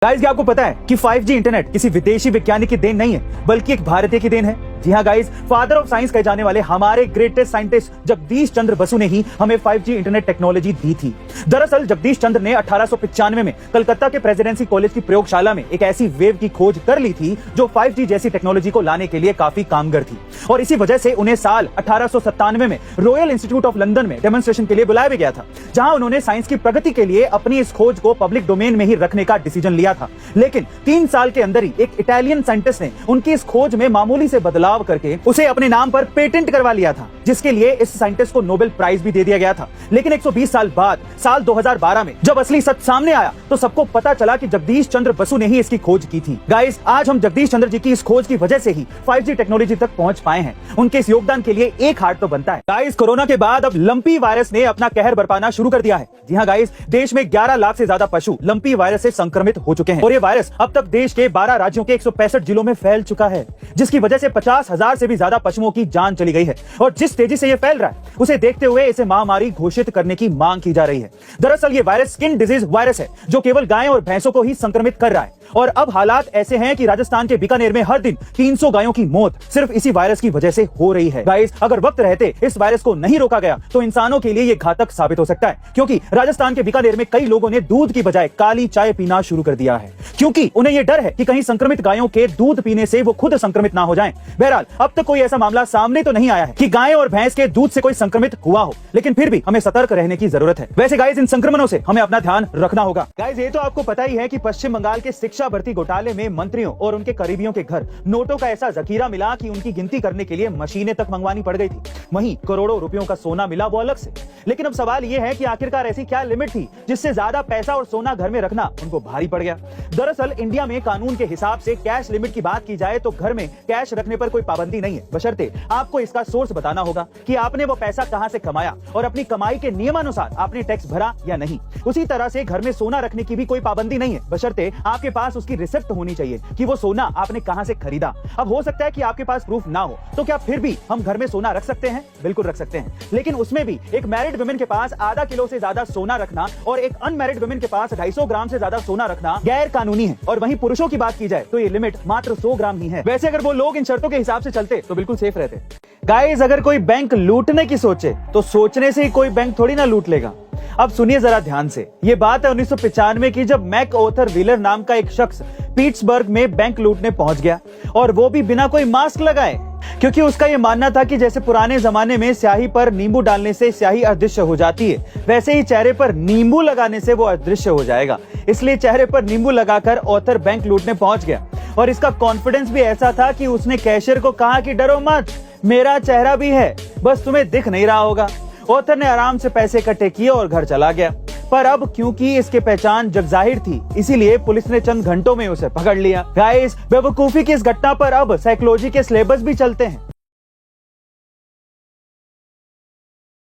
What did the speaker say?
Guys, क्या आपको पता है कि 5G इंटरनेट किसी विदेशी वैज्ञानिक की देन नहीं है बल्कि एक भारतीय की देन है। जी हाँ गाइस, फादर ऑफ साइंस कहे जाने वाले हमारे ग्रेटेस्ट साइंटिस्ट जगदीश चंद्र बसु ने ही हमें 5G इंटरनेट टेक्नोलॉजी दी थी। दरअसल जगदीश चंद्र ने 1895 में कलकत्ता के प्रेसिडेंसी कॉलेज की प्रयोगशाला में एक ऐसी वेव की खोज कर ली थी जो 5G जैसी टेक्नोलॉजी को लाने के लिए काफी कामगर थी, और इसी वजह से उन्हें साल 1897 में रॉयल इंस्टीट्यूट ऑफ लंदन में डेमोन्स्ट्रेशन के लिए बुलाया भी गया था, जहां उन्होंने साइंस की प्रगति के लिए अपनी इस खोज को पब्लिक डोमेन में ही रखने का डिसीजन लिया था। लेकिन 3 साल के अंदर ही एक इटालियन साइंटिस्ट ने उनकी इस खोज में मामूली से बदलाव करके उसे अपने नाम पर पेटेंट करवा लिया था, जिसके लिए इस साइंटिस्ट को नोबेल प्राइज भी दे दिया गया था। लेकिन 120 साल बाद साल 2012 में जब असली सच सामने आया तो सबको पता चला कि जगदीश चंद्र बसु ने ही इसकी खोज की थी। गाइस, आज हम जगदीश चंद्र जी की इस खोज की वजह से ही 5G टेक्नोलॉजी तक पहुंच पाए हैं। उनके इस योगदान के लिए एक हार्ट तो बनता है। गाइस, कोरोना के बाद अब लंपी वायरस ने अपना कहर बरपाना शुरू कर दिया है। जी हाँ गाइस, देश में 11 लाख से ज्यादा पशु लंपी वायरस से संक्रमित हो चुके हैं, और ये वायरस अब तक देश के 12 राज्यों के 165 जिलों में फैल चुका है, जिसकी वजह से 50,000 से भी ज्यादा पशुओं की जान चली गई है। और जिस तेजी से ये फैल रहा है उसे देखते हुए इसे महामारी घोषित करने की मांग की जा रही है। दरअसल ये वायरस स्किन डिजीज वायरस है जो केवल गाय और भैंसों को ही संक्रमित कर रहा है, और अब हालात ऐसे हैं कि राजस्थान के बीकानेर में हर दिन 300 गायों की मौत सिर्फ इसी वायरस की वजह से हो रही है। गाइस, अगर वक्त रहते इस वायरस को नहीं रोका गया तो इंसानों के लिए ये घातक साबित हो सकता है, क्योंकि राजस्थान के बीकानेर में कई लोगों ने दूध की बजाय काली चाय पीना शुरू कर दिया है, क्योंकि उन्हें यह डर है कि कहीं संक्रमित गायों के दूध पीने से वो खुद संक्रमित ना हो जाएं। बहरहाल, अब तक कोई ऐसा मामला सामने तो नहीं आया है कि गाय और भैंस के दूध से कोई संक्रमित हुआ हो, लेकिन फिर भी हमें सतर्क रहने की जरूरत है। वैसे गाइस, इन संक्रमणों से हमें अपना ध्यान रखना होगा। गाइस, ये तो आपको पता ही है कि पश्चिम बंगाल के शिक्षा भर्ती घोटाले में मंत्रियों और उनके करीबियों के घर नोटों का ऐसा जखीरा मिला कि उनकी गिनती करने के लिए मशीनें तक मंगवानी पड़ गई थी। वहीं करोड़ों रुपयों का सोना मिला, वो अलग से। लेकिन अब सवाल यह है कि आखिरकार ऐसी क्या लिमिट थी जिससे ज्यादा पैसा और सोना घर में रखना उनको भारी पड़ गया। दरअसल इंडिया में कानून के हिसाब से कैश लिमिट की बात की जाए तो घर में कैश रखने पर कोई पाबंदी नहीं है, बशर्ते आपको इसका सोर्स बताना होगा कि आपने वो पैसा कहां से कमाया और अपनी कमाई के नियमानुसार आपने टैक्स भरा या नहीं। उसी तरह से घर में सोना रखने की भी कोई पाबंदी नहीं है, बशर्ते आपके पास उसकी रिसिप्ट होनी चाहिए कि वो सोना आपने कहां से खरीदा। अब हो सकता है कि आपके पास प्रूफ ना हो, तो क्या फिर भी हम घर में सोना रख सकते हैं? बिल्कुल रख सकते हैं, लेकिन उसमें भी एक मैरिड वुमेन के पास आधा किलो से ज्यादा सोना रखना और एक अनमैरिड वुमेन के पास 250 ग्राम से ज्यादा सोना रखना गैर कानूनी है। और वहीं पुरुषों की बात की जाए तो ये लिमिट मात्र 100 ग्राम ही है। वैसे अगर वो लोग इन शर्तों के हिसाब से चलते तो बिल्कुल सेफ रहते। गाइस, अगर कोई बैंक लूटने की सोचे तो सोचने से ही कोई बैंक थोड़ी ना लूट लेगा। अब सुनिए जरा ध्यान से, ये बात है 1995 की, जब मैक ऑथर व्हीलर नाम का एक शख्स पीट्सबर्ग में बैंक लूटने पहुंच गया, और वो भी बिना कोई मास्क लगाए, क्योंकि उसका ये मानना था कि जैसे पुराने जमाने में स्याही पर नींबू डालने से स्याही अदृश्य हो जाती है, वैसे ही चेहरे पर नींबू लगाने से वो अदृश्य हो जाएगा। इसलिए चेहरे पर नींबू लगाकर ऑथर बैंक लूटने पहुंच गया, और इसका कॉन्फिडेंस भी ऐसा था कि उसने कैशियर को कहा कि डरो मत, मेरा चेहरा भी है, बस तुम्हें दिख नहीं रहा होगा। ऑथर ने आराम से पैसे इकट्ठे किए और घर चला गया। पर अब क्योंकि इसके पहचान जगजाहिर थी, इसीलिए पुलिस ने चंद घंटों में उसे पकड़ लिया। गाइस, बेवकूफी की इस घटना पर अब साइकोलॉजी के सिलेबस भी चलते हैं।